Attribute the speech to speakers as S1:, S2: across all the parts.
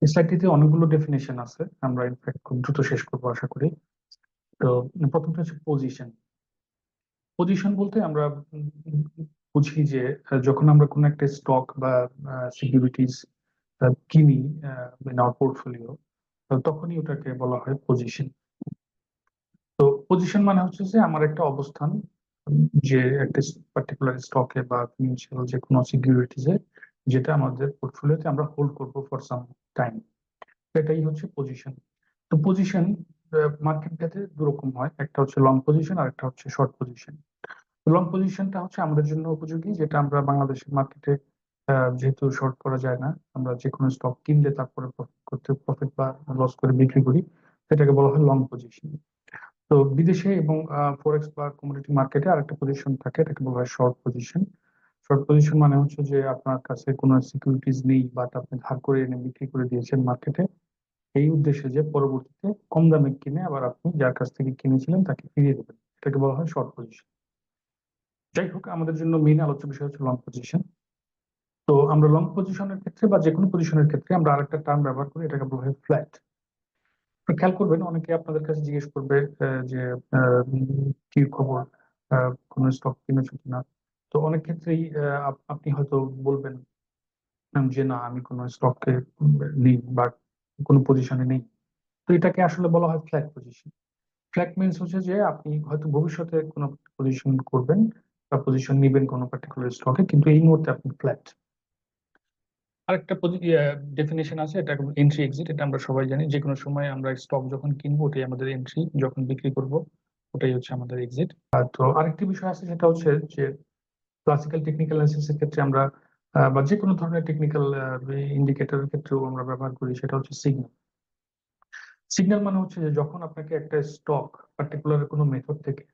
S1: এই স্লাইডটিতে অনেকগুলো ডেফিনেশন আছে, আমরা ইনফ্যাক্ট খুব দ্রুত শেষ করবো আশা করি। তো প্রথমটা হচ্ছে পজিশন। পজিশন বলতে আমরা বুঝি যে যখন আমরা কোনো একটা স্টক বা সিকিউরিটিজ কিনি ইন আওয়ার পোর্টফোলিও, তখনই ওটাকে বলা হয় পজিশন। তো পজিশন মানে হচ্ছে যে আমার একটা অবস্থান, যে একটা পার্টিকুলার স্টকে বা ফিনান্সিয়াল যে কোনো সিকিউরিটিজে, যেটা আমাদের পোর্টফোলিওতে আমরা হোল্ড করবো ফর সাম টাইম, এটাই হচ্ছে পজিশন। তো পজিশন মার্কেট ভেদে দুরকম হয়, একটা হচ্ছে লং পজিশন আর একটা হচ্ছে শর্ট পজিশন। লং পজিশনটা হচ্ছে আমাদের জন্য উপযোগী, যেটা আমরা বাংলাদেশের মার্কেটে যেহেতু শর্ট করা যায় না, আমরা যে কোনো স্টক কিনলে তারপরে প্রফিট বা লস করে বিক্রি করি, সেটাকে বলা হয় লং পজিশন। তো বিদেশে এবং ফরেক্স বা কমোডিটি মার্কেটে আরেকটা পজিশন থাকে, এটাকে বলা হয় শর্ট পজিশন। শর্ট পজিশন মানে হচ্ছে যে আপনার কাছে কোনো সিকিউরিটিজ নেই, বাট আপনি ধার করে এনে বিক্রি করে দিয়েছেন মার্কেটে, এই উদ্দেশ্যে যে পরবর্তীতে কম দামে কিনে আবার আপনি যার কাছ থেকে কিনেছিলেন তাকে ফিরিয়ে দেবেন, এটাকে বলা হয় শর্ট পজিশন। যাই হোক, আমাদের জন্য মেইন আলোচ্য বিষয় হচ্ছে লং পজিশন। তো আমরা লং পজিশনের ক্ষেত্রে বা যে কোনো পজিশনের ক্ষেত্রে আমরা আরেকটা টার্ম ব্যবহার করি, এটাকে বলা হয় ফ্ল্যাট। খেয়াল করবেন, অনেকে আপনাদের কাছে জিজ্ঞেস করবে যে কি খবর, কোন স্টক কিনেছো কিনা। তো অনেক ক্ষেত্রেই আপনি হয়তো বলবেন যে না, আমি কোনো স্টকে নেই বা কোনো পজিশনে নেই। তো এটাকে আসলে বলা হয় ফ্ল্যাট পজিশন। ফ্ল্যাট মিনস হচ্ছে যে আপনি হয়তো ভবিষ্যতে কোনো পজিশন করবেন বা পজিশন নিবেন কোনো পার্টিকুলার স্টকে, কিন্তু এই মুহূর্তে আপনি ফ্ল্যাট। আরেকটা ডেফিনেশন আছে, এটা এন্ট্রি এক্সিট। এটা আমরা সবাই জানি, যে কোনো সময় আমরা স্টক যখন কিনবো ওটাই আমাদের এন্ট্রি, যখন বিক্রি করব ওটাই হচ্ছে আমাদের এক্সিট। তো আরেকটি বিষয় আছে, সেটা হচ্ছে যে ক্লাসিক্যাল টেকনিক্যাল অ্যানালিসিসের ক্ষেত্রে আমরা বা যে কোনো ধরনের টেকনিক্যাল ইন্ডিকেটরের ক্ষেত্রেও আমরা ব্যবহার করি, সেটা হচ্ছে সিগন্যাল। সিগন্যাল মানে হচ্ছে যে যখন আপনাকে একটা স্টক পার্টিকুলার কোনো মেথড থেকে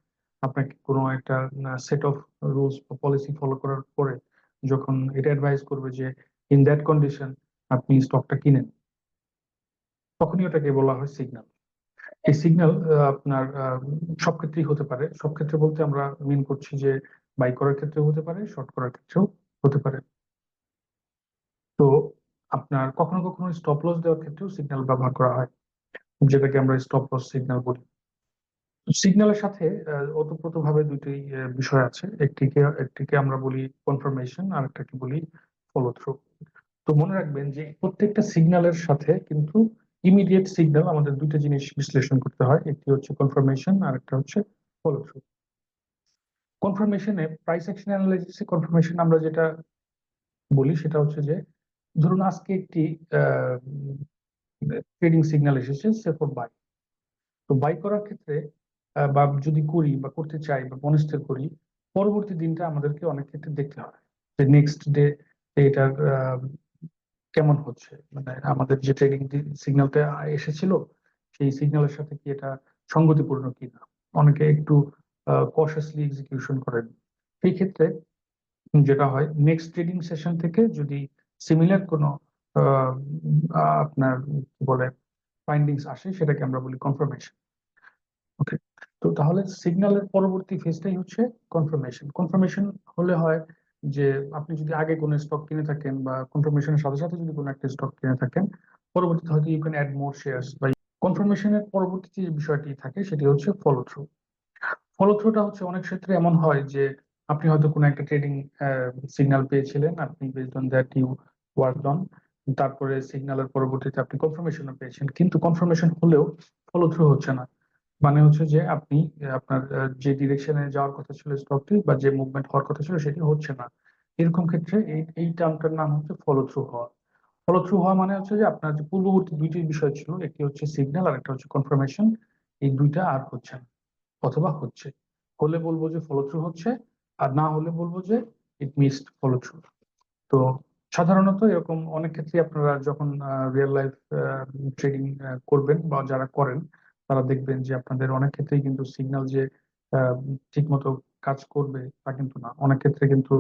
S1: আপনাকে কোনো একটা সেট অফ রুলস বা পলিসি ফলো করার পরে যখন এটা অ্যাডভাইস করবে যে ইন দ্যাট কন্ডিশন আপনি স্টকটা কিনেন, তখনই ওটাকে বলা হয় সিগন্যাল। এই সিগন্যাল আপনার সব ক্ষেত্রেই হতে পারে। সব ক্ষেত্রে বলতে আমরা মিন করছি যে বাই করার ক্ষেত্রেও হতে পারে, শর্ট করার ক্ষেত্রেও হতে পারে। তো আপনার কখনো কখনো স্টপ লস দেওয়ার ক্ষেত্রেও সিগন্যাল ব্যবহার করা হয়, যেটাকে আমরা স্টপ লস সিগন্যাল বলি। সিগন্যালের সাথে ওতপ্রোতভাবে দুটি বিষয় আছে, একটিকে আমরা বলি কনফার্মেশন আর একটাকে বলি ফলো থ্রু। তো মনে রাখবেন যে প্রত্যেকটা সিগন্যালের সাথে কিন্তু ইমিডিয়েট সিগন্যাল আমাদের দুটো জিনিস বিশ্লেষণ করতে হয়, একটি হচ্ছে কনফার্মেশন আর একটা হচ্ছে ফলো থ্রু। কনফার্মেশনে প্রাইস অ্যাকশন অ্যানালাইসিসে কনফার্মেশন আমরা যেটা বলি সেটা হচ্ছে যে ধরুন আজকে একটি ট্রেডিং সিগন্যাল এসেছে সে ফর বাই। তো বাই করার ক্ষেত্রে বা যদি করি বা করতে চাই বা মনস্থির করি, পরবর্তী দিনটা আমাদেরকে অনেক ক্ষেত্রে দেখতে হয় যে নেক্সট ডে এটার কেমন হচ্ছে, মানে আমাদের যে ট্রেডিং সিগন্যালটা এসেছিল সেই সিগন্যালের সাথে কি এটা সঙ্গতিপূর্ণ কিনা। অনেকে একটু কশাসলি এক্সিকিউশন করেন। সেই ক্ষেত্রে যেটা হয়, নেক্সট ট্রেডিং সেশন থেকে যদি সিমিলার কোনো আহ, আপনার কি বলে ফাইন্ডিংস আসে, সেটাকে আমরা বলি কনফার্মেশন। ওকে। তো তাহলে সিগন্যালের পরবর্তী ফেজটাই হচ্ছে কনফার্মেশন। কনফার্মেশন হলে হয় যে আপনি যদি আগে কোনো স্টক কিনে থাকেন বা কনফার্মেশনের সাথে সাথে যদি কোনো একটা স্টক কিনে থাকেন, পরবর্তীতে হয়তো you can add more shares. বা কনফার্মেশনের পরবর্তী যে বিষয়টি থাকে সেটি হচ্ছে ফলো থ্রু। ফলো থ্রুটা হচ্ছে অনেক ক্ষেত্রে এমন হয় যে আপনি হয়তো কোনো একটা ট্রেডিং সিগন্যাল পেয়েছিলেন, আপনি based on that you work on, তারপরে সিগন্যালের পরবর্তীতে আপনি কনফার্মেশনও পেয়েছেন, কিন্তু কনফার্মেশন হলেও ফলো থ্রু হচ্ছে না। মানে হচ্ছে যে আপনি আপনার যে ডিরেকশনে যাওয়ার কথা ছিল স্টকটি বা যে মুভমেন্ট হওয়ার কথা ছিল সেটি হচ্ছে না। এরকম ক্ষেত্রে এই এই টার্মটার নাম হচ্ছে ফলো থ্রু হওয়া। ফলো থ্রু হওয়া মানে হচ্ছে যে আপনার যে পূর্ববর্তী দুইটি বিষয় ছিল, একটি হচ্ছে সিগন্যাল আর একটা হচ্ছে কনফার্মেশন, এই দুইটা আর হচ্ছে না, অথবা হচ্ছে। হলে বলবো যে ফলো থ্রু হচ্ছে, আর না হলে বলবো যে ইট মিসড ফলো থ্রু। তো সাধারণত এরকম অনেক ক্ষেত্রে আপনারা যখন রিয়েল লাইফ ট্রেডিং করবেন বা যারা করেন, তারা দেখবেন যে আপনাদের অনেক ক্ষেত্রেই কিন্তু সিগন্যাল যে ঠিক মতো কাজ করবে তা কিন্তু না, অনেক ক্ষেত্রে কিন্তু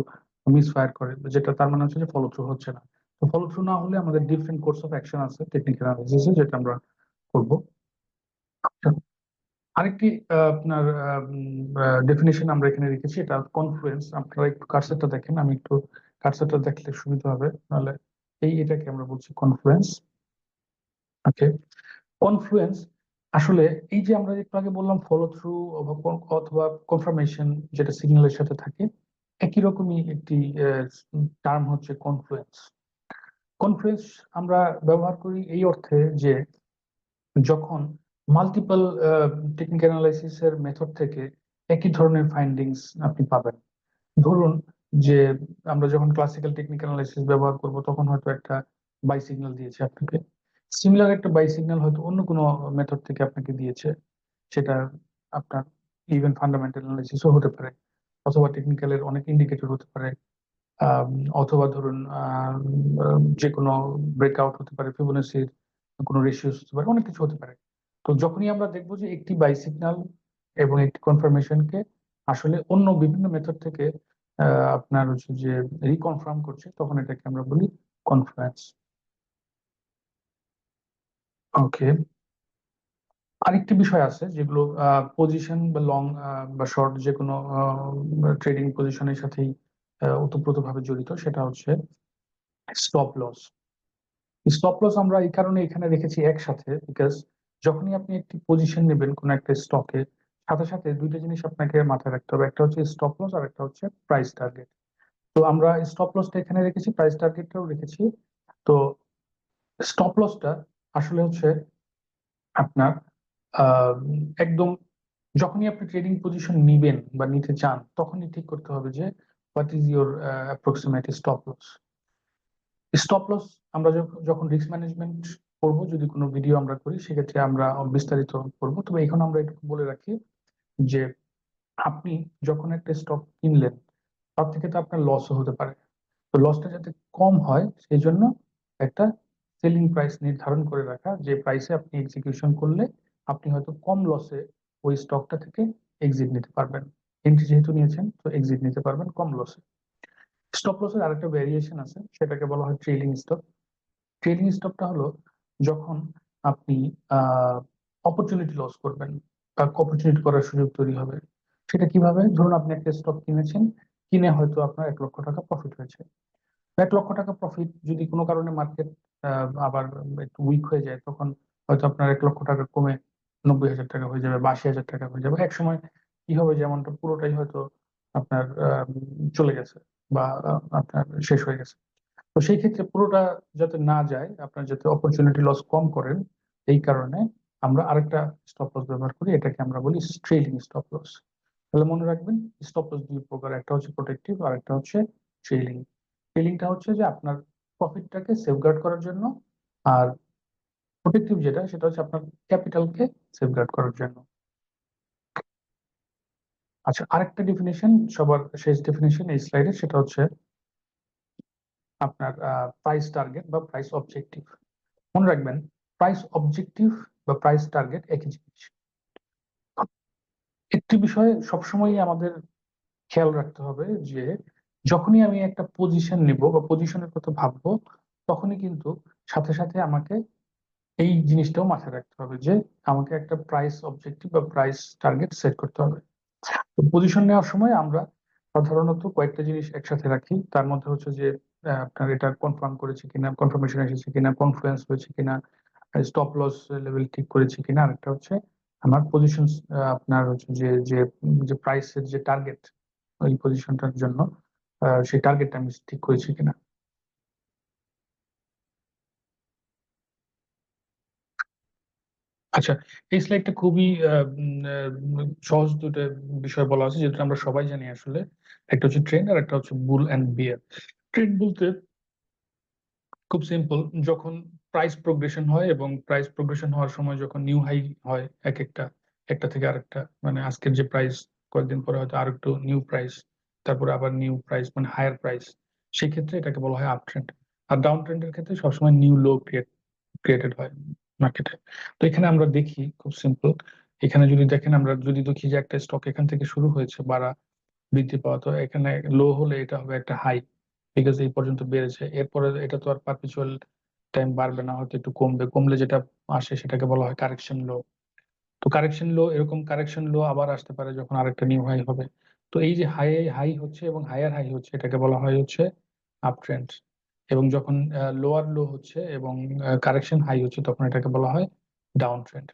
S1: মিস ফায়ার করে, যেটা তার মানে হচ্ছে যে ফলো থ্রু হচ্ছে না। তো ফলো থ্রু না হলে আমাদের ডিফারেন্ট কোর্স অফ অ্যাকশন আছে টেকনিক্যাল অ্যানালিসিসে, যেটা আমরা করবো। আরেকটি আপনার ডেফিনেশন আমরা এখানে রেখেছি, এটা কনফ্লুয়েন্স। আপনারা একটু কার্সারটা দেখেন, আমি একটু কার্সারটা দেখলে সুবিধা হবে, নাহলে এটাকে আমরা বলছি কনফ্লুয়েন্স। ওকে, কনফ্লুয়েন্স আসলে এই যে আমরা একটু আগে বললাম ফলো থ্রু অথবা কনফার্মেশন, যেটা সিগন্যালের সাথে থাকে, একই রকমই একটি টার্ম হচ্ছে কনফ্লুয়েন্স। কনফ্লুয়েন্স আমরা ব্যবহার করি এই অর্থে যে যখন মাল্টিপল টেকনিক্যাল অ্যানালাইসিস এর মেথড থেকে একই ধরনের ফাইন্ডিংস আপনি পাবেন। ধরুন যে আমরা যখন ক্লাসিক্যাল টেকনিক্যাল অ্যানালাইসিস ব্যবহার করব তখন হয়তো একটা বাই সিগন্যাল দিয়েছে আপনাকে, সিমিলার একটা বাই সিগন্যাল হয়তো অন্য কোনো মেথড থেকে আপনাকে দিয়েছে, সেটা আপনার ইভেন ফান্ডামেন্টাল অ্যানালাইসিসও হতে পারে, অথবা টেকনিক্যালের অনেক ইন্ডিকেটর হতে পারে, অথবা ধরুন যে কোনো ব্রেকআউট হতে পারে, ফিবোনাচির কোনো রেশিওস হতে পারে, অনেক কিছু হতে পারে। তো যখনই আমরা দেখবো যে একটি বাই সিগন্যাল এবং একটি কনফার্মেশনকে আসলে অন্য বিভিন্ন মেথড থেকে আপনার হচ্ছে যে রিকনফার্ম করছে, তখন এটাকে আমরা বলি কনফ্লুয়েন্স। ওকে, আরেকটি বিষয় আছে যেগুলো পজিশন বা লং বা শর্ট যে কোনো ট্রেডিং পজিশনের সাথেই ওতপ্রোতভাবে জড়িত, সেটা হচ্ছে স্টপ লস। স্টপ লস আমরা এই কারণে এখানে রেখেছি একসাথে, বিকজ যখনই আপনি একটি পজিশন নেবেন কোন একটা স্টকে, সাথে সাথে দুইটা জিনিস আপনাকে মাথায় রাখতে হবে, একটা হচ্ছে স্টপ লস আর একটা হচ্ছে প্রাইস টার্গেট। তো আমরা স্টপ লসটা এখানে রেখেছি, প্রাইস টার্গেটটাও রেখেছি। তো স্টপ লসটা আসলে হচ্ছে আপনার আহ, একদম যখনই আপনি ট্রেডিং পজিশন নিবেন বা নিতে চান, তখনই ঠিক করতে হবে যে what is your approximate stop loss. Stop loss আমরা যখন রিস্ক ম্যানেজমেন্ট করব, যদি কোনো ভিডিও আমরা করি সেক্ষেত্রে আমরা বিস্তারিত করব, তবে এখন আমরা একটু বলে রাখি যে আপনি যখন একটা স্টক কিনলেন, তার থেকে তো আপনার লসও হতে পারে। তো লসটা যাতে কম হয় সেই জন্য একটা সেলিং প্রাইস নির্ধারণ করে রাখা, যে প্রাইসে আপনি এক্সিকিউশন করলে আপনি হয়তো কম লসে ওই স্টকটা থেকে এক্সিট নিতে পারবেন। এন্ট্রি যেহেতু নিয়েছেন, তো এক্সিট নিতে পারবেন কম লসে। স্টপ লসের আরেকটা ভেরিয়েশন আছে, সেটাকে বলা হয় ট্রেইলিং স্টপ। ট্রেডিং স্টপটা হলো যখন আপনি অপরচুনিটি লস করবেন বা অপরচুনিটি করার সুযোগ তৈরি হবে। সেটা কিভাবে? ধরুন আপনি একটা স্টক কিনেছেন, কিনে হয়তো আপনার 1 লক্ষ টাকা প্রফিট হয়েছে। 1 লক্ষ টাকা প্রফিট যদি কোনো কারণে মার্কেট আবার একটু উইক হয়ে যায়, তখন হয়তো আপনার 1 লক্ষ টাকা কমে 90,000 টাকা হয়ে যাবে বা 80,000 টাকা হয়ে যাবে। এক সময় কি হবে, যেমনটা পুরোটাই হয়তো আপনার চলে গেছে বা আপনার শেষ হয়ে গেছে। তো সেই ক্ষেত্রে পুরোটা যাতে না যায়, আপনার যাতে অপরচুনিটি লস কম করেন, এই কারণে আমরা আরেকটা স্টপ লস ব্যবহার করি, এটাকে আমরা বলি ট্রেইলিং স্টপ লস। তাহলে মনে রাখবেন, স্টপ লস দুই প্রকার, একটা হচ্ছে প্রোটেক্টিভ আর একটা হচ্ছে ট্রেইলিং। ট্রেইলিংটা হচ্ছে যে আপনার প্রফিটটাকে সেফগার্ড করার জন্য, আর প্রোটেক্টিভ যেটা, সেটা হচ্ছে আপনার ক্যাপিটালকে সেফগার্ড করার জন্য। আচ্ছা, আরেকটা ডেফিনেশন, সবার শেষ ডেফিনেশন এই স্লাইডে, সেটা হচ্ছে আপনার প্রাইস টার্গেট বা প্রাইস অবজেক্টিভ। মনে রাখবেন, প্রাইস অবজেক্টিভ বা প্রাইস টার্গেট একই জিনিস। একটি বিষয় সবসময় আমাদের খেয়াল রাখতে হবে যে যখনই আমি একটা পজিশন নিব বা পজিশনের কথা ভাববো, তখনই কিন্তু সাথে সাথে আমাকে এই জিনিসটাও মাথায় রাখতে হবে যে আমাকে একটা প্রাইস অবজেক্টিভ বা প্রাইস টার্গেট সেট করতে হবে। তো পজিশন নেওয়ার সময় আমরা সাধারণত কয়েকটা জিনিস একসাথে রাখি, তার মধ্যে হচ্ছে যে আপনার এটা কনফার্ম করেছে কিনা, কনফার্মেশন এসেছে কিনা, কনফ্লুয়েন্স হয়েছে কিনা, স্টপ লস লেভেল ঠিক করেছি কিনা, আরেকটা হচ্ছে আমার পজিশন, আপনার হচ্ছে যে যে যে প্রাইসের যে টার্গেট ওই পজিশনটার জন্য, সেই টার্গেটটা আমি ঠিক করেছি কিনা। আচ্ছা, এই স্লাইডটা খুবই সহজ দুটো বিষয় বলা আছে, যেটা আমরা সবাই জানি আসলে। একটা হচ্ছে ট্রেন্ড আর একটা হচ্ছে বুল অ্যান্ড বিয়ার। ট্রেন্ড বলতে খুব সিম্পল, যখন প্রাইস প্রোগ্রেশন হয় এবং প্রাইস প্রোগ্রেশন হওয়ার সময় যখন নিউ হাই হয়, এক একটা একটা থেকে আরেকটা, মানে আজকের যে প্রাইস, কয়েকদিন পরে হয়তো আর একটু নিউ প্রাইস, তারপরে আবার নিউ প্রাইস মানে হায়ার প্রাইস, সেই ক্ষেত্রে এটাকে বলা হয় আপ ট্রেন্ড। আর ডাউন ট্রেন্ডের ক্ষেত্রে সবসময় নিউ লো ক্রিয়েটেড হয় মার্কেটে। তো এখানে আমরা দেখি খুব সিম্পল, এখানে যদি দেখেন, আমরা যদি দেখি যে একটা স্টক এখান থেকে শুরু হয়েছে বাড়া, বৃদ্ধি পাওয়া, তো এখানে লো হলে এটা হবে একটা হাই, ঠিক আছে, এই পর্যন্ত বেড়েছে, এরপরে এটা তো আর পারপিচুয়াল টাইম বাড়বে না, হয়তো একটু কমবে, কমলে যেটা আসে সেটাকে বলা হয় কারেকশন লো। তো কারেকশন লো, এরকম কারেকশন লো আবার আসতে পারে যখন আরেকটা নিউ হাই হবে। তো এই যে হাই হাই হচ্ছে এবং হায়ার হাই হচ্ছে, এটাকে বলা হয় হচ্ছে আপ ট্রেন্ড। এবং যখন লোয়ার লো হচ্ছে এবং কারেকশন হাই হচ্ছে তখন এটাকে বলা হয় ডাউন ট্রেন্ড।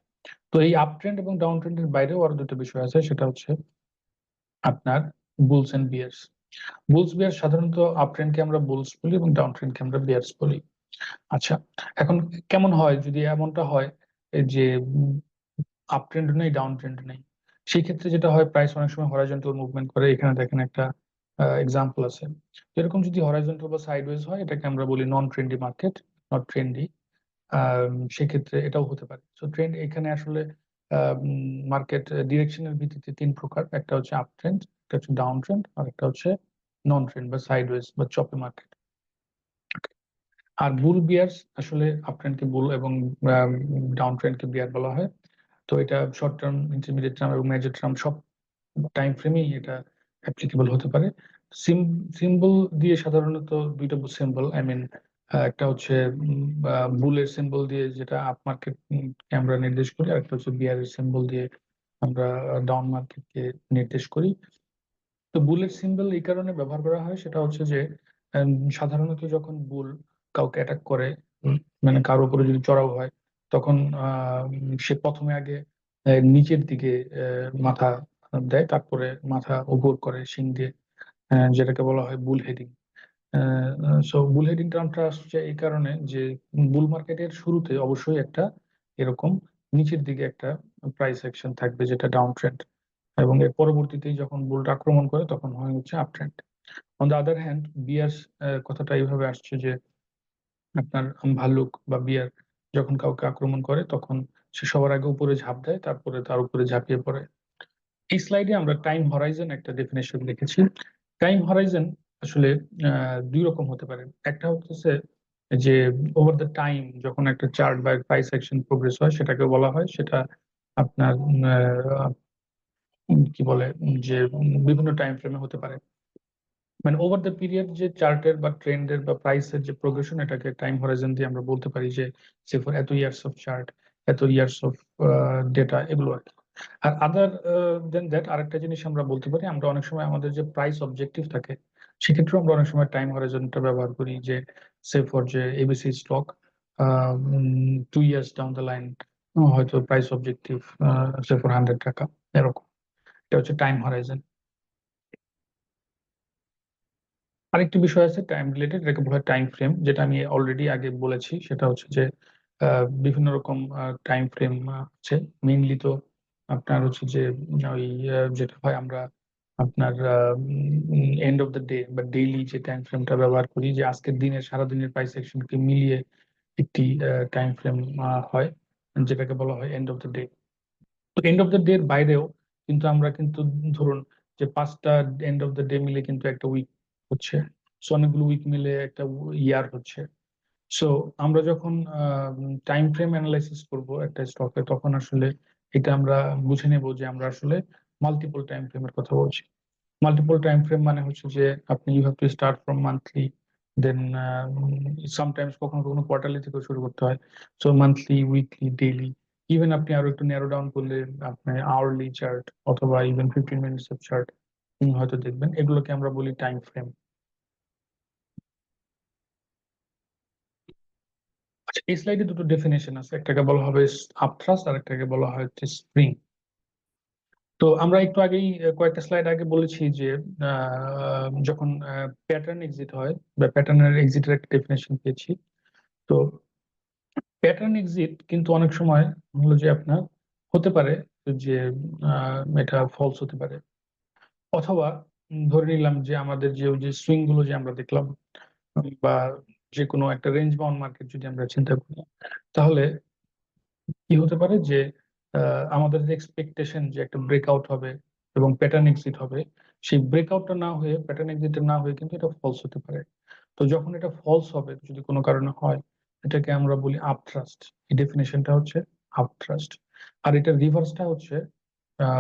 S1: তো এই আপ ট্রেন্ড এবং ডাউন ট্রেন্ডের বাইরেও আরো দুটো বিষয় আছে, সেটা হচ্ছে আপনার বুলস এন্ড বিয়ার্স। বুলস বিয়ার সাধারণত আপ ট্রেন্ডকে আমরা বুলস বলি এবং ডাউন ট্রেন্ডকে আমরা বিয়ার্স বলি। আচ্ছা, এখন কেমন হয় যদি এমনটা হয় এই যে আপ ট্রেন্ড নেই ডাউন ট্রেন্ড নেই, সেই ক্ষেত্রে যেটা হয় প্রাইস অনেক সময় হরাইজন্টাল মুভমেন্ট করে। এখানে দেখেন একটা এক্সাম্পল আছে। এরকম যদি হরাইজন্টাল বা সাইডওয়েজ হয় এটাকে আমরা বলি নন ট্রেন্ডি মার্কেট, নট ট্রেন্ডি। সেক্ষেত্রে এটাও হতে পারে। সো ট্রেন্ড এখানে আসলে মার্কেট ডিরেকশনের ভিত্তিতে তিন প্রকার, একটা হচ্ছে আপ ট্রেন্ড, একটা হচ্ছে ডাউন ট্রেন্ড, আর একটা হচ্ছে নন ট্রেন্ড বা সাইডওয়েজ বা চপি মার্কেট। আর বুল বিয়ার্স আসলে আপ ট্রেন্ডকে বুল এবং ডাউন ট্রেন্ডকে বিয়ার বলা হয়। তো এটা শর্ট টার্ম, ইন্টারমিডিয়েট টার্ম এবং মেজর টার্ম সব টাইম ফ্রেমেই এটা অ্যাপ্লিকেবল হতে পারে। সিম্বল দিয়ে সাধারণত দুইটা সিম্বল, আই মিন একটা হচ্ছে বুলের সিম্বল দিয়ে যেটা আপ মার্কেট কে আমরা নির্দেশ করি, আর একটা হচ্ছে বিয়ারের সিম্বল দিয়ে আমরা ডাউন মার্কেটকে নির্দেশ করি। তো বুলের সিম্বল এই কারণে ব্যবহার করা হয়, সেটা হচ্ছে যে সাধারণত যখন বুল কাউকে অ্যাটাক করে, মানে কারোর উপরে যদি চড়াও হয়, তখন সে প্রথমে আগে নিচের দিকে মাথা দেয়, তারপরে মাথা উপর করে শিং দিয়ে, যেটাকে বলা হয় বুল হেডিং। সো বুল হেডিং টার্মটা আসছে এই কারণে যে বুল মার্কেটের শুরুতে অবশ্যই একটা এরকম নিচের দিকে একটা প্রাইস অ্যাকশন থাকবে যেটা ডাউন ট্রেন্ড, এবং এর পরবর্তীতে যখন বুলটা আক্রমণ করে তখন হয় হচ্ছে up trend. On the other hand bears কথাটা এইভাবে আসছে যে আপনার ভাল্লুক বা বিয়ার যখন কাউকে আক্রমণ করে তখন সে সবার আগে উপরে ঝাঁপ দেয়, তারপরে তার উপরে ঝাঁপিয়ে পড়ে। এই স্লাইডে আমরা টাইম হরাইজন একটা ডেফিনেশন লিখেছি। টাইম হরাইজন আসলে দুই রকম হতে পারে। একটা হচ্ছে যে ওভার দ্য টাইম যখন একটা চার্ট বা প্রাইস অ্যাকশন প্রোগ্রেস হয় সেটাকে বলা হয়, সেটা আপনার কি বলে যে বিভিন্ন টাইম ফ্রেমে হতে পারে। মানে ওভার দ্য পিরিয়ড যে চার্টের বা ট্রেন্ডের বা প্রাইসের যে প্রোগ্রেশন, এটাকে টাইম হরাইজন দিয়ে আমরা বলতে পারি যে সে ফর এত ইয়ার্স অফ চার্ট, এত ইয়ার্স অফ ডেটা, এগুলো আর কি। আর আদার দেন দ্যাট আরেকটা জিনিস আমরা বলতে পারি, আমরা অনেক সময় আমাদের যে প্রাইস অবজেক্টিভ থাকে সেক্ষেত্রে আমরা অনেক সময় টাইম হরাইজনটা ব্যবহার করি, যে সে ফর যে ABC stock 2 years down the line হয়তো প্রাইস অবজেক্টিভ সে ফর 100 টাকা, এরকম। এটা হচ্ছে টাইম হরাইজন। আরেকটি বিষয় আছে টাইম রিলেটেড, এটাকে বলা হয় টাইম ফ্রেম, যেটা আমি অলরেডি আগে বলেছি। সেটা হচ্ছে যে বিভিন্ন রকম টাইম ফ্রেম আছে। মেইনলি তো আপনার হচ্ছে যে ওই যেটা হয় আমরা আপনার এন্ড অফ দ্য ডে বা ডেইলি যে টাইম ফ্রেমটা ব্যবহার করি, যে আজকের দিনের সারাদিনের প্রাইস অ্যাকশনকে মিলিয়ে একটি টাইম ফ্রেম হয়, যেটাকে বলা হয় এন্ড অফ দ্য ডে। তো এন্ড অফ দ্য ডে এর বাইরেও কিন্তু আমরা কিন্তু ধরুন যে 5টা এন্ড অফ দ্য ডে মিলে কিন্তু একটা উইক হচ্ছে, সো অনেকগুলো উইক মিলে একটা ইয়ার হচ্ছে। সো আমরা যখন টাইম ফ্রেম অ্যানালাইসিস করব একটা স্টকে, তখন আসলে এটা আমরা বুঝে নেব যে আমরা আসলে মাল্টিপল টাইম ফ্রেমের কথা বলছি। মাল্টিপল টাইম ফ্রেম মানে হচ্ছে যে আপনি you have to start from monthly, then sometimes কখনো কখনো কোয়ার্টারলি থেকে শুরু করতে হয়। So monthly, weekly, daily, even আপনি আরো একটু ন্যারো ডাউন করলে আপনি আওয়ারলি চার্ট অথবা ইভেন 15 মিনিটস অফ চার্ট হয়তো দেখবেন। এগুলোকে আমরা বলি টাইম ফ্রেম। আচ্ছা, এই স্লাইডে দুটো ডেফিনেশন আছে, একটাকে বলা হবে আপথ্রাস্ট আর একটাকে বলা হয় হচ্ছে স্প্রিং। তো আমরা একটু আগেই কয়েকটা স্লাইড আগে বলেছি যে যখন প্যাটার্ন এক্সিট হয় বা প্যাটার্নের এক্সিটের একটা ডেফিনেশন পেয়েছি। তো প্যাটার্ন এক্সিট কিন্তু অনেক সময় হলো যে আপনার হতে পারে যে এটা ফলস হতে পারে, অথবা ধরে নিলাম যে আমাদের যে ওই যে সুইং গুলো যে আমরা দেখলাম, বা যে কোনো একটা রেঞ্জ বাউন্ড মার্কেট যদি আমরা চিন্তা করি, তাহলে কি হতে পারে যে আমাদের যে এক্সপেকটেশন যে একটা ব্রেকআউট হবে এবং প্যাটার্ন এক্সিট হবে, সেই ব্রেকআউটটা না হয়ে প্যাটার্ন এক্সিট না হয়ে কিন্তু এটা ফলস হতে পারে। তো যখন এটা ফলস হবে যদি কোনো কারণে হয়, এটাকে আমরা বলি আপথ্রাস্ট। এই ডেফিনেশনটা হচ্ছে আপথ্রাস্ট। আর এটা রিভার্সটা হচ্ছে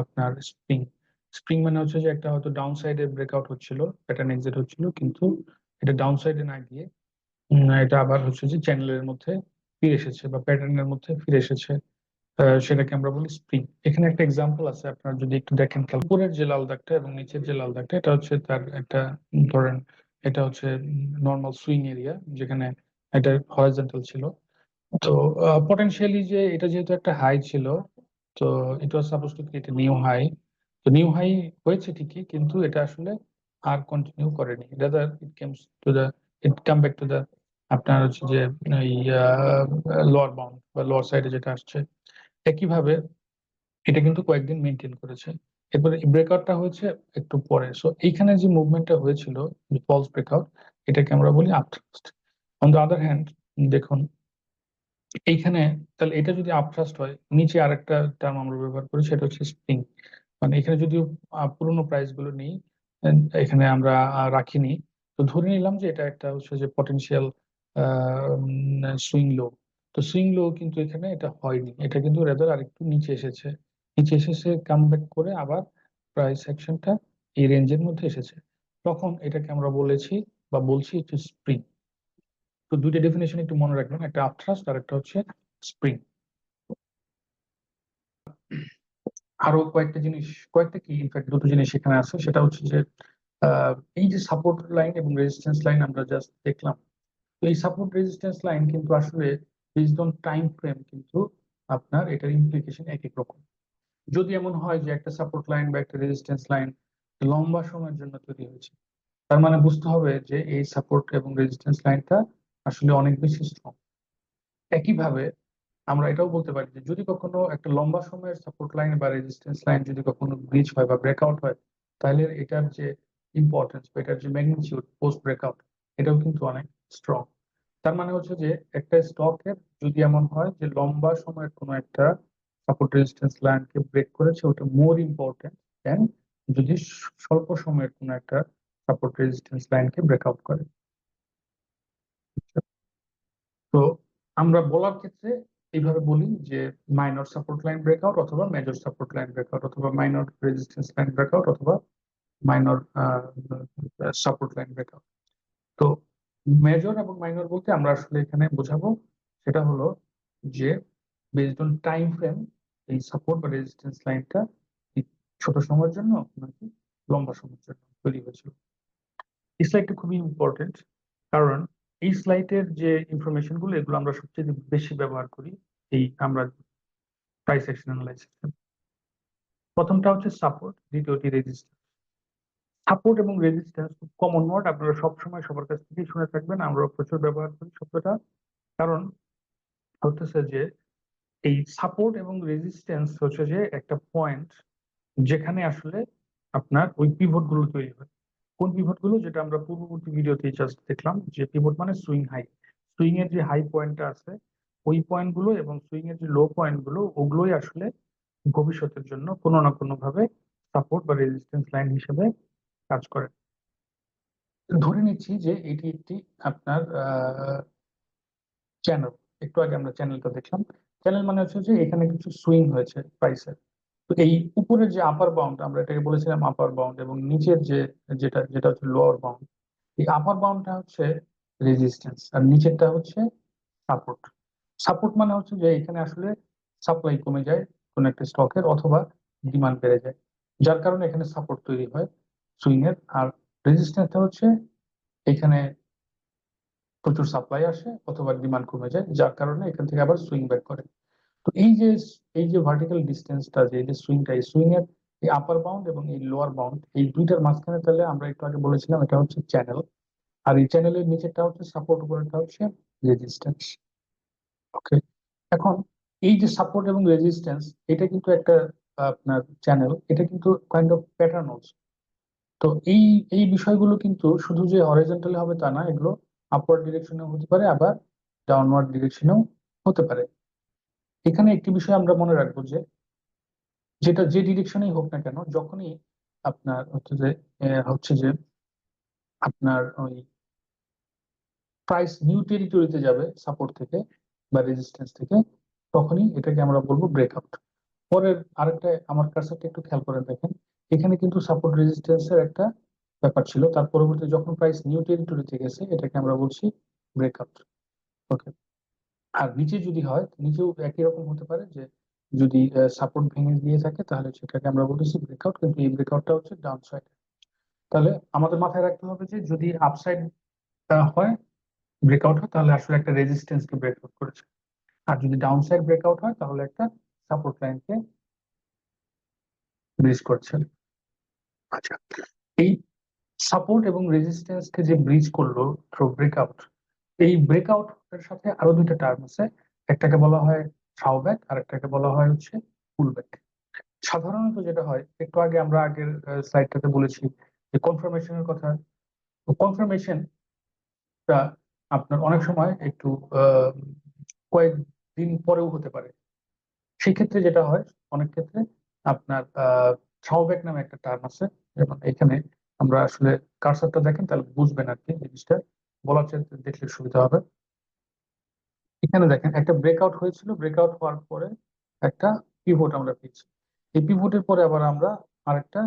S1: আপনার স্প্রিং। স্প্রিং মানে হচ্ছে যে একটা হয়তো ডাউন সাইডে ব্রেকআউট হচ্ছিল, প্যাটার্ন এক্সিট হচ্ছিল, কিন্তু এটা ডাউন সাইডে না গিয়ে এটা আবার হচ্ছে যে চ্যানেলের মধ্যে ফিরে এসেছে বা প্যাটার্নের মধ্যে ফিরে এসেছে। সেটাকে আমরা বলি স্প্রিং। এখানে একটা এক্সাম্পল আছে, আপনার যদি একটু দেখেন, উপরের যে লাল দাগটা এবং নিচের যে লাল দাগটা, এটা হচ্ছে তার একটা ধরেন এটা হচ্ছে নর্মাল সুইং এরিয়া, যেখানে এটা হরাইজন্টাল ছিল। তো পটেনশিয়ালি যে এটা যেহেতু একটা হাই ছিল, তো it was suppose to create new high. তো নিউ হাই হয়েছে ঠিকই, কিন্তু এটা আসলে আর কন্টিনিউ করেনি। Rather it come back to the আপনার হচ্ছে যে এই লোয়ার বাউন্ড বা লোয়ার সাইডে যেটা আসছে। একইভাবে এটা কিন্তু কয়েকদিন মেনটেন করেছে। এরপরে ব্রেকআউটটা হয়েছে একটু পরে। সো এইখানে যে মুভমেন্টটা হয়েছিল, ফলস ব্রেকআউট, এটাকে আমরা বলি আপথ্রাস্ট। অন দ্য আদার হ্যান্ড, দেখুন এইখানে, তাহলে এটা যদি আপথ্রাস্ট হয়, নিচে আরেকটা টার্ম আমরা ব্যবহার করি, সেটা হচ্ছে স্প্রিং। মানে এখানে যদিও পুরোনো প্রাইস গুলো নেই, এখানে আমরা রাখিনি, তো ধরে নিলাম যে এটা একটা হচ্ছে যে পটেনশিয়াল সুইং লো। তো সুইং লো কিন্তু এখানে এটা হয়নি, এটা কিন্তু রেদার আরেকটু নিচে এসেছে। নিচে এসেছে, কাম ব্যাক করে আবার প্রাইস সেকশনটা এই রেঞ্জের মধ্যে এসেছে। তখন এটাকে আমরা বলেছি বা বলছি একটু স্প্রিং। তো দুইটা ডেফিনেশন একটু মনে রাখবেন, একটা আপথ্রাস্ট আর একটা হচ্ছে স্প্রিং। আরো কয়েকটা জিনিস, কয়েকটা কি ইনফ্যাক্ট দুটো জিনিস এখানে আছে, সেটা হচ্ছে যে এই যে সাপোর্ট লাইন এবং রেজিস্ট্যান্স লাইন আমরা জাস্ট দেখলাম, তো এই সাপোর্ট রেজিস্ট্যান্স লাইন কিন্তু আসলে বেসড অন টাইম ফ্রেম কিন্তু আপনার এটার ইমপ্লিকেশন এক এক রকম। যদি এমন হয় যে একটা সাপোর্ট লাইন বা একটা রেজিস্ট্যান্স লাইন লম্বা সময়ের জন্য তৈরি হয়েছে, তার মানে বুঝতে হবে যে এই সাপোর্ট এবং রেজিস্ট্যান্স লাইনটা আসলে অনেক বেশি স্ট্রং। একইভাবে আমরা এটাও বলতে পারি যে যদি কখনো একটা লম্বা সময়ের সাপোর্ট লাইন বা রেজিস্ট্যান্স লাইন যদি কখনো ব্রিজ হয় বা ব্রেকআউট হয়, তাহলে এটার যে ইম্পর্টেন্স বা এটার যে ম্যাগনিটিউড পোস্ট ব্রেকআউট, এটাও কিন্তু অনেক স্ট্রং। তার মানে হচ্ছে যে একটা স্টকের যদি এমন হয় যে লম্বা সময়ের কোনো একটা সাপোর্ট রেজিস্ট্যান্স লাইনকে ব্রেক করেছে, ওটা মোর ইম্পর্টেন্ট দেন যদি স্বল্প সময়ের কোনো একটা সাপোর্ট রেজিস্ট্যান্স লাইনকে ব্রেকআউট করে। তো আমরা বলার ক্ষেত্রে এইভাবে বলি যে মাইনর সাপোর্ট লাইন ব্রেকআউট অথবা মেজর সাপোর্ট লাইন ব্রেকআউট অথবা মাইনর রেজিস্ট্যান্স লাইন ব্রেকআউট অথবা মাইনর সাপোর্ট লাইন ব্রেকআউট। তো মেজর এবং মাইনর বলতে আমরা আসলে এখানে বোঝাবো সেটা হলো যে বেসড অন টাইম ফ্রেম এই সাপোর্ট বা রেজিস্ট্যান্স লাইনটা ছোট সময়ের জন্য নাকি লম্বা সময়ের জন্য তৈরি হয়েছিল। এই স্লাইডটা খুবই ইম্পর্টেন্ট, কারণ এই স্লাইডের যে ইনফরমেশন গুলো, এগুলো আমরা সবচেয়ে বেশি ব্যবহার করি এই আমরা প্রাইস অ্যাকশন অ্যানালাইসিস। প্রথমটা হচ্ছে সাপোর্ট, দ্বিতীয়টি রেজিস্ট্যান্স। সাপোর্ট এবং রেজিস্ট্যান্স খুব কমন ওয়ার্ড, আপনারা সবসময় সবার কাছ থেকেই শুনে থাকবেন, আমরা প্রচুর ব্যবহার করি শব্দটা। কারণ হতেছে যে এই সাপোর্ট এবং রেজিস্ট্যান্স হচ্ছে যে একটা পয়েন্ট যেখানে আসলে আপনার ওই পিভট গুলো তৈরি হয়। কোন পিভট গুলো? যেটা আমরা পূর্ববর্তী ভিডিওতে জাস্ট দেখলাম, যে পিভট মানে সুইং হাই। সুইং এর যে হাই পয়েন্টটা আছে, ওই পয়েন্ট গুলো এবং সুইং এর যে লো পয়েন্ট গুলো, ওগুলোই আসলে ভবিষ্যতের জন্য কোনো না কোনো ভাবে সাপোর্ট বা রেজিস্ট্যান্স লাইন হিসেবে কাজ করে। ধরে নিচ্ছি যে এটি একটি আপনার চ্যানেল। একটু আগে আমরা চ্যানেলটা দেখলাম। চ্যানেল মানে হচ্ছে যে এখানে কিছু সুইং হয়েছে প্রাইসের। তো এই উপরের যে আপার বাউন্ড, আমরা এটাকে বলেছিলাম আপার বাউন্ড, এবং নিচের যে যেটা যেটা হচ্ছে লোয়ার বাউন্ড। এই আপার বাউন্ডটা হচ্ছে রেজিস্ট্যান্স আর নিচেরটা হচ্ছে সাপোর্ট। সাপোর্ট মানে হচ্ছে যে এখানে আসলে সাপ্লাই কমে যায় কোন একটা স্টকের, অথবা ডিমান্ড বেড়ে যায়, যার কারণে এখানে সাপোর্ট তৈরি হয় সুইং এর। আর রেজিস্ট্যান্সটা হচ্ছে এখানে প্রচুর সাপ্লাই আসে অথবা ডিমান্ড কমে যায়, যার কারণে এখান থেকে আবার সুইং ব্যাক করে। তো এই যে ভার্টিক্যাল ডিস্টেন্সটা, যে এই যে সুইংটা, এই সুইং এর এই আপার বাউন্ড এবং এই লোয়ার বাউন্ড, এই দুইটার মাঝখানে তাহলে আমরা একটু আগে বলেছিলাম এটা হচ্ছে চ্যানেল। আর এই চ্যানেলের নিচেরটা হচ্ছে সাপোর্ট, উপরেরটা হচ্ছে রেজিস্ট্যান্স। ওকে, এখন এই যে সাপোর্ট এবং রেজিস্ট্যান্স, এটা কিন্তু একটা আপনার চ্যানেল, এটা কিন্তু কাইন্ড অফ প্যাটার্ন অলসো। তো এই এই বিষয়গুলো কিন্তু শুধু যে হরিজন্টালি হবে তা না, এগুলো আপওয়ার্ড ডিরেকশনেও হতে পারে, আবার ডাউনওয়ার্ড ডিরেকশনেও হতে পারে। এখানে একটি বিষয় আমরা মনে রাখবো যে যেটা যে ডিরেকশনেই হোক না কেন, যখনই আপনার হচ্ছে যে আপনার ওই প্রাইস নিউ টেরিটরিতে যাবে সাপোর্ট থেকে বা রেজিস্ট্যান্স থেকে, তখনই এটাকে আমরা বলবো ব্রেকআউট। পরের আরেকটা আমার কার্সারটা একটু খেয়াল করে দেখেন, এখানে কিন্তু সাপোর্ট রেজিস্ট্যান্সের একটা ব্যাপার ছিল, তার পরবর্তী যখন প্রাইস নিউ টেরিটরিতে গেছে, এটাকে আমরা বলছি ব্রেকআউট। ওকে, আর নিচে যদি হয়, নিচেও একই রকম হতে পারে, যে যদি সাপোর্ট ভেঙে দিয়ে থাকে, তাহলে সেটাকে আমরা বলতেছি ব্রেকআউট, কিন্তু এই ব্রেকআউটটা হচ্ছে ডাউন সাইড। তাহলে আমাদের মাথায় রাখতে হবে যে যদি আপসাইড হয়, ব্রেকআউট হয়, তাহলে আসলে একটা রেজিস্ট্যান্স কে ব্রেকআউট করেছে। আর যদি ডাউন সাইড ব্রেকআউট হয় তাহলে একটা সাপোর্ট লাইনকে ব্রিজ করছে। আচ্ছা, এই সাপোর্ট এবং রেজিস্ট্যান্স কে যে ব্রিজ করলো থ্রু ব্রেকআউট, এই ব্রেকআউট এর সাথে আরো দুইটা টার্ম আছে। একটাকে বলা হয় থ্রাউব্যাক আর একটাকে বলা হয় হচ্ছে পুলব্যাক। সাধারণত যেটা হয়, একটু আগে আমরা আগের স্লাইডটাতে বলেছি যে কনফার্মেশনের কথা। কনফার্মেশনটা আপনার অনেক সময় একটু কয়েকদিন পরেও হতে পারে। সেই ক্ষেত্রে যেটা হয়, অনেক ক্ষেত্রে আপনার থ্রাউব্যাক নামে একটা টার্ম আছে। যেমন এখানে আমরা আসলে কারসারটা দেখেন তাহলে বুঝবেন আর কি জিনিসটা, বলার চেয়ে দেখলে সুবিধা হবে। এখানে দেখেন একটা ব্রেকআউট হয়েছিল, ব্রেকআউট হওয়ার পরে একটা পিভট আমরা পেয়েছি। এই পিভটের পরে আবার আমরা আরেকটা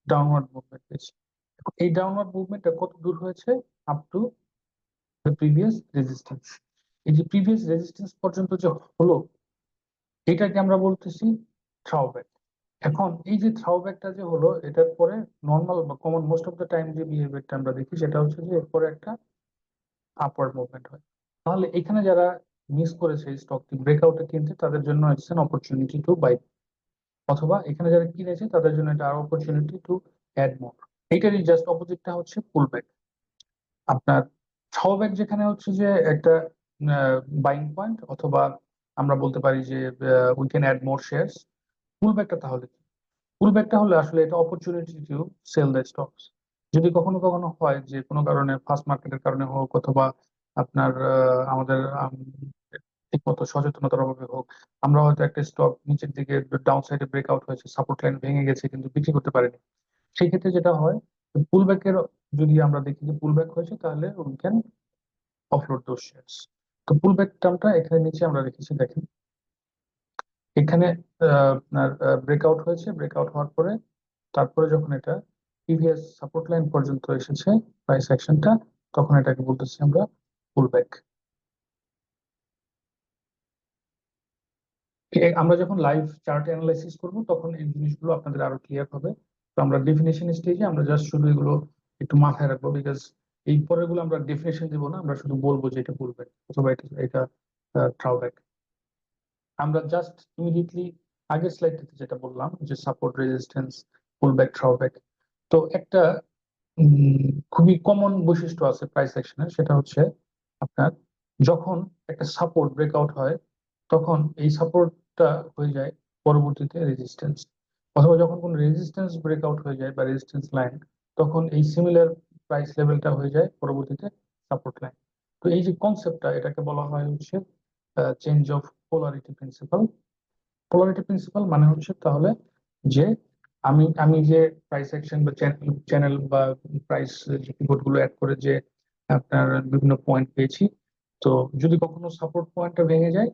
S1: ডাউনওয়ার্ড মুভমেন্ট পেয়েছি। এই ডাউনওয়ার্ড মুভমেন্টটা কত দূর হয়েছে? Up to the previous resistance. এই যে প্রিভিয়াস রেজিস্ট্যান্স পর্যন্ত যে হলো, এটাকে আমরা বলতেছি থ্রাউব্যাক। এখন এই যে থ্রাউব্যাকটা যে হলো, এটার পরে নর্মাল বা common most of the time যে বিহেভিয়ারটা আমরা দেখি সেটা হচ্ছে যে এরপরে একটা আপওয়ার্ড মুভমেন্ট হয়। তাহলে এখানে যারা মিস করেছে এই স্টকটি ব্রেকআউটে কিনতে, তাদের জন্য it's an opportunity to buy. অথবা এখানে যারা কিনেছে তাদের জন্য এটা আর অপরচুনিটি টু অ্যাড মোর। এইটারই জাস্ট অপোজিটটা হচ্ছে পুলব্যাক। আপনার থ্রোব্যাক যেখানে হচ্ছে যে একটা বাইং পয়েন্ট, অথবা আমরা বলতে পারি যে we can add more shares. পুলব্যাকটা তাহলে কি? পুলব্যাকটা হলে আসলে এটা opportunity to sell the stocks. যদি কখনো কখনো হয় যে কোনো কারণে ফাস্ট মার্কেটের কারণে হোক, অথবা আপনার আমাদের ঠিক মতো সচেতনতার অভাবে হোক, আমরা হয়তো একটা স্টক নিচের দিকে ডাউন সাইডে ব্রেকআউট হয়েছে, সাপোর্ট লাইন ভেঙে গেছে কিন্তু বিক্রি করতে পারেনি। সেই ক্ষেত্রে যেটা হয়, পুলব্যাকের যদি আমরা দেখি যে পুলব্যাক হয়েছে, তাহলে we can offload those shares. তো পুলব্যাক টার্মটা এখানে নিচে আমরা রেখেছি, দেখেন এখানে আপনার ব্রেকআউট হয়েছে, ব্রেকআউট হওয়ার পরে তারপরে যখন এটা প্রিভিয়াস সাপোর্ট লাইন পর্যন্ত এসেছে প্রাইস অ্যাকশনটা, তখন এটাকে বলতেছি আমরা পুলব্যাক। আমরা যখন লাইভ চার্ট অ্যানালাইসিস করব তখন এই জিনিসগুলো আপনাদের আরো ক্লিয়ার হবে। তো আমরা ডেফিনেশন স্টেজে আমরা জাস্ট শুধু এগুলো একটু মাথায় রাখবো, বিকজ এই পরেগুলো আমরা ডেফিনেশন দিব না, আমরা শুধু বলবো যে এটা পুলব্যাক অথবা এটা এটা থ্রাউব্যাক। আমরা জাস্ট ইমিডিয়েটলি আগের স্লাইডটাতে যেটা বললাম যে সাপোর্ট, রেজিস্ট্যান্স, পুলব্যাক, থ্রাউব্যাক। তো একটা খুবই কমন বৈশিষ্ট্য আছে প্রাইস অ্যাকশনের, সেটা হচ্ছে আপনার যখন একটা সাপোর্ট ব্রেকআউট হয় তখন এই সাপোর্টটা হয়ে যায় পরবর্তীতে রেজিস্ট্যান্স, অথবা যখন কোনো রেজিস্ট্যান্স ব্রেকআউট হয়ে যায় বা রেজিস্ট্যান্স লাইন, তখন এই সিমিলার প্রাইস লেভেলটা হয়ে যায় পরবর্তীতে সাপোর্ট লাইন। তো এই যে কনসেপ্টটা, এটাকে বলা হয় হচ্ছে change of polarity principal. Polarity principal মানে হচ্ছে তাহলে যে আমি আমি যে প্রাইস অ্যাকশন বা চ্যানেল বা প্রাইস যে পিভট গুলো অ্যাড করে যে আপনার বিভিন্ন পয়েন্ট পেয়েছি, তো যদি কখনো সাপোর্ট পয়েন্টটা ভেঙে যায়,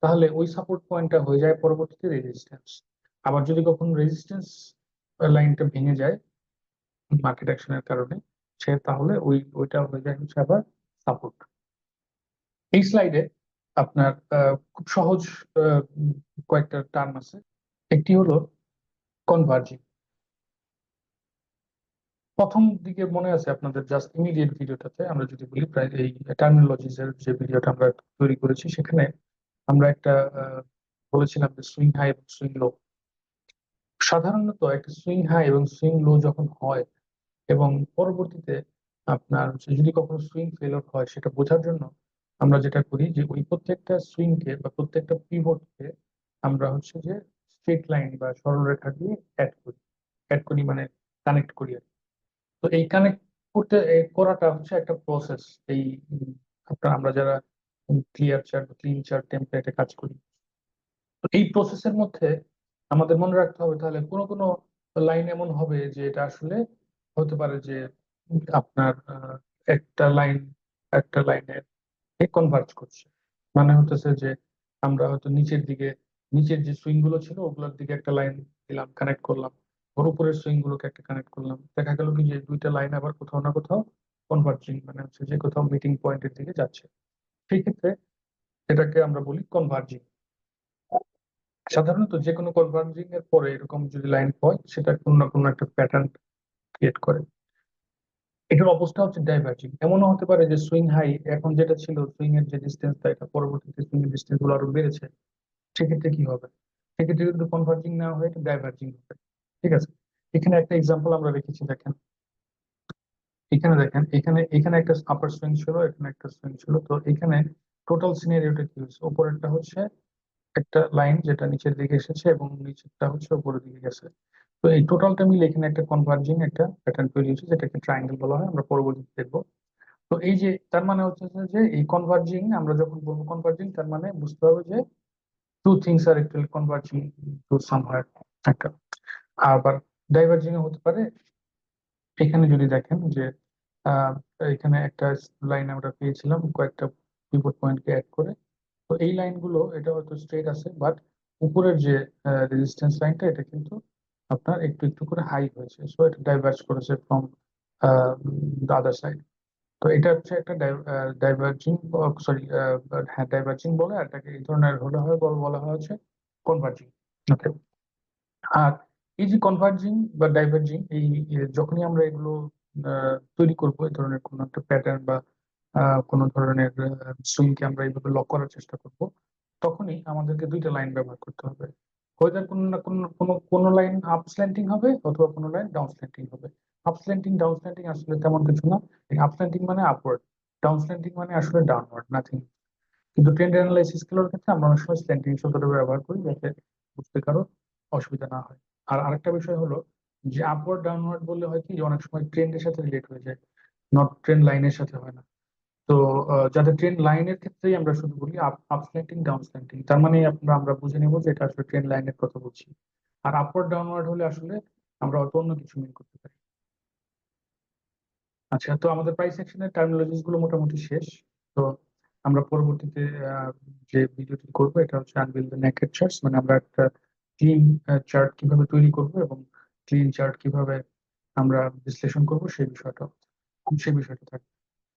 S1: তাহলে ওই সাপোর্ট পয়েন্টটা হয়ে যায় পরবর্তীতে রেজিস্ট্যান্স। আবার যদি কখনো রেজিস্ট্যান্স লাইনটা ভেঙে যায় মার্কেট অ্যাকশনের কারণে, সে তাহলে ওইটা হয়ে যায় হচ্ছে আবার সাপোর্ট। এই স্লাইডে আপনার খুব সহজ কয়েকটা টার্ম আছে। একটি হলো কনভার্জিং। প্রথম দিকে মনে আছে আপনাদের, জাস্ট ইমিডিয়েট ভিডিওটাতে আমরা যদি বলি, প্রায় এই টার্মিনোলজিস এর যে ভিডিওটা আমরা তৈরি করেছি, সেখানে আমরা একটা বলেছিলাম যে সুইং হাই এবং সুইং লো। সাধারণত একটা সুইং হাই এবং সুইং লো যখন হয় এবং পরবর্তীতে আপনার যদি কখনো সুইং ফেলোর হয়, সেটা বোঝার জন্য আমরা যেটা করি যে ওই প্রত্যেকটা সুইং কে বা প্রত্যেকটা পিভটকে আমরা হচ্ছে যে স্ট্রেট লাইন বা সরলরেখা দিয়ে অ্যাড করি মানে কানেক্ট করি আর কি। তো এই কানেক্ট করতে করাটা হচ্ছে একটা প্রসেস। এই আপনার আমরা যারা ক্লিয়ার চার্ট, ক্লিন চার্ট টেমপ্লেটে কাজ করি, তো এই প্রসেসের মধ্যে আমাদের মনে রাখতে হবে তাহলে কোনো কোনো লাইন এমন হবে যে এটা আসলে হতে পারে যে আপনার একটা লাইন একটা লাইনের কনভার্জ করছে। মানে হতেছে যে আমরা হয়তো নিচের দিকে, নিচের যে সুইং গুলো ছিল ওগুলোর দিকে একটা লাইন দিলাম, কানেক্ট করলাম, ওর উপরের সুইং গুলোকে একটা কানেক্ট করলাম, দেখা গেল কি যে দুইটা লাইন আবার কোথাও না কোথাও কনভার্জিং, মানে হচ্ছে যে কোথাও মিটিং পয়েন্টের দিকে যাচ্ছে। সেই ক্ষেত্রে এটাকে আমরা বলি কনভার্জিং। সাধারণত যে কোনো কনভার্জিং এর পরে এরকম যদি লাইন হয়, সেটা কোনো না কোনো একটা প্যাটার্ন ক্রিয়েট করে। এটার অবস্থা হচ্ছে ডাইভার্জিং। এমনও হতে পারে যে সুইং হাই, এখন যেটা ছিল সুইং এর যে ডিস্টেন্সটা, এটা পরবর্তীতে সুইং এর ডিস্টেন্স গুলো আরো বেড়েছে। সেক্ষেত্রে কি হবে? সেক্ষেত্রে কিন্তু কনভার্জিং না হয়ে এটা ডাইভার্জিং হবে। ঠিক আছে, এখানে একটা এক্সাম্পল আমরা রেখেছি, দেখেন। এখানে দেখেন, এখানে এখানে একটা আপার সুইং ছিল, এখানে একটা সুইং ছিল। তো এখানে টোটাল সিনারিওটা কি হচ্ছে? উপরেরটা হচ্ছে একটা লাইন যেটা নিচের দিকে এসেছে, এবং নিচেরটা হচ্ছে উপরের দিকে গেছে। তো এই টোটালটা মিলে এখানে একটা কনভার্জিং একটা প্যাটার্ন তৈরি হচ্ছে, যেটাকে ট্রায়াঙ্গেল বলা হয়, আমরা পরবর্তীতে দেখবো। তো এই যে তার মানে হচ্ছে যে এই কনভার্জিং, আমরা যখন বলবো কনভার্জিং, তার মানে বুঝতে হবে যে two things are actually converging two সামহার একটা। আবার ডাইভার্জিং হতে পারে। এখানে যদি দেখেন যে আহ, এখানে একটা লাইন আমরা পেয়েছিলাম কয়েকটা পিভট পয়েন্টকে অ্যাড করে। তো এই লাইনগুলো, এটা হয়তো স্ট্রেট আছে, বাট উপরের যে রেজিস্ট্যান্স লাইনটা, এটা কিন্তু আপনার একটু একটু করে হাই হয়েছে, সো এটা ডাইভার্জ করেছে ফ্রম দ্য আদার সাইড। তো এটা হচ্ছে একটা ডাইভার্জিং, সরি, হ্যাঁ ডাইভার্জিং বলে, আর এটাকে এই ধরনের হলে হয় বলা হয় হচ্ছে কনভার্জিং। ওকে। আর এই যে কনভার্জিং বা ডাইভার্জিং, এই যখনই আমরা এগুলো তৈরি করবো, এই ধরনের কোনো একটা প্যাটার্ন বা কোনো ধরনের সুইংকে আমরা এইভাবে লক করার চেষ্টা করব, তখনই আমাদেরকে দুইটা লাইন ব্যবহার করতে হবে। হয়তো কোনো না কোনো লাইন আপ স্ল্যান্টিং হবে, অথবা কোনো লাইন ডাউন স্ল্যান্টিং হবে। আপ স্ল্যান্টিং ডাউন স্ল্যান্টিং আসলে তেমন কিছু না। আপ স্ল্যান্টিং মানে আপওয়ার্ড, ডাউন স্ল্যান্টিং মানে আসলে ডাউনওয়ার্ড, নাথিং। কিন্তু ট্রেন্ড অ্যানালাইসিস গুলোর ক্ষেত্রে আমরা অনেক সময় স্ল্যান্টিং শব্দটা ব্যবহার করি, যাতে বুঝতে কারো অসুবিধা না হয়। আর আরেকটা বিষয় হলো যে আপওয়ার্ড ডাউনওয়ার্ড বললে হয় কি, যে অনেক সময় ট্রেন্ডের সাথে রিলেট হয়ে যায়, নট ট্রেন্ড লাইনের সাথে হয় না। তো যাতে ট্রেন্ড লাইনের ক্ষেত্রেই আমরা শুধু বলি up up slanting down slanting, তার মানে আমরা বুঝে নেবো যে এটা আসলে ট্রেন্ড লাইনের কথা বলছি। আর আপওয়ার্ড ডাউনওয়ার্ড হলে আসলে আমরা হয়তো অন্য কিছু মিন করতে পারি। আচ্ছা, তো আমাদের প্রাইস অ্যাকশনের টার্মিনোলজিস গুলো মোটামুটি শেষ। তো আমরা পরবর্তীতে যে ভিডিওটি করবো, এটা হচ্ছে আনবিল্ড দ্য নেকেড চার্টস, মানে আমরা একটা ক্লিন চার্ট কিভাবে তৈরি করব, এবং ক্লিন চার্ট কিভাবে আমরা বিশ্লেষণ করব, সেই বিষয়টা থাকবে।